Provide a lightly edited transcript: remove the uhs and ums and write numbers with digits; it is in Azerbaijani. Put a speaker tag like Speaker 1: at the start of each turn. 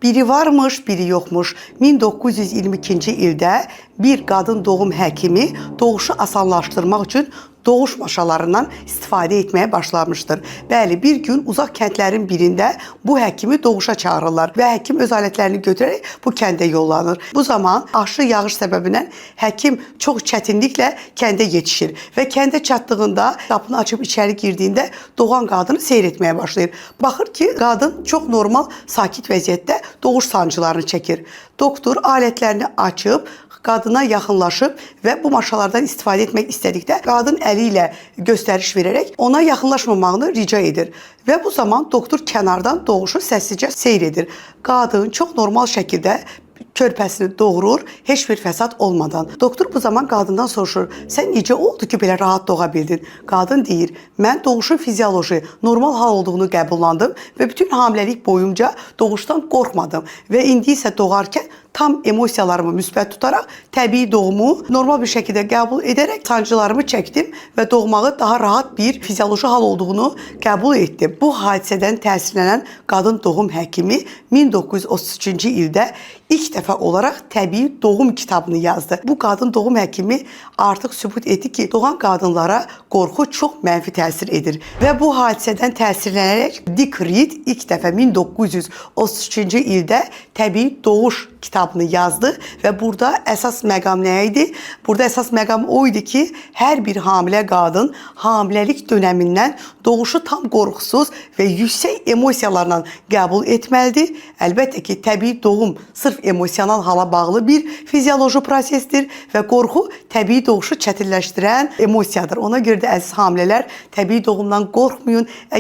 Speaker 1: Biri varmış, biri yokmuş. 1922-ci ildə bir qadın doğum həkimi doğuşu asanlaşdırmaq üçün doğuş maşalarından istifadə etməyə başlamışdır. Bəli, bir gün uzaq kəndlərin birində bu həkimi doğuşa çağırırlar və həkim öz alətlərini götürərək bu kəndə yollanır. Bu zaman aşırı yağış səbəbindən həkim çox çətinliklə kəndə yetişir və kəndə çatdığında qapını açıb içəri girdiyində doğan qadını seyr etməyə başlayır. Baxır ki, qadın çox normal, sakit vəziyyətdə doğuş sancılarını çəkir. Doktor alətlərini açıb qadına yaxınlaşıb və bu maşalardan istifadə etmək istədikdə qadın əli ilə göstəriş verərək ona yaxınlaşmamağını rica edir. Və bu zaman doktor kənardan doğuşu səssizcə seyr edir. Qadın çox normal şəkildə körpəsini doğurur, heç bir fəsad olmadan. Doktor bu zaman qadından soruşur, sən necə oldu ki, belə rahat doğa bildin? Qadın deyir, mən doğuşun fizioloji, normal hal olduğunu qəbullandım və bütün hamiləlik boyunca doğuşdan qorxmadım. Və indi isə doğarkən tam emosiyalarımı müsbət tutaraq təbii doğumu normal bir şəkildə qəbul edərək sancılarımı çəkdim və doğmağı daha rahat bir fizioloji hal olduğunu qəbul etdim. Bu hadisədən təsirlənən qadın doğum həkimi 1933-cü ildə ilk dəfə olaraq təbii doğum kitabını yazdı. Bu qadın doğum həkimi artıq sübut etdi ki, doğan qadınlara qorxu çox mənfi təsir edir. Və bu hadisədən təsirlənərək Dick Reed ilk dəfə 1933-cü ildə təbii doğuş kitabını yazdı və burada əsas məqam nə idi? Burada əsas məqam o idi ki, hər bir hamilə qadın hamiləlik dönəmindən doğuşu tam qorxusuz və yüksək emosiyalarla qəbul etməlidir. Əlbəttə ki, təbii doğum sırf emosional hala bağlı bir fizioloji prosesdir və qorxu təbii doğuşu çətinləşdirən emosiyadır. Ona görə də əziz hamilələr, təbii doğumdan qorxmayın.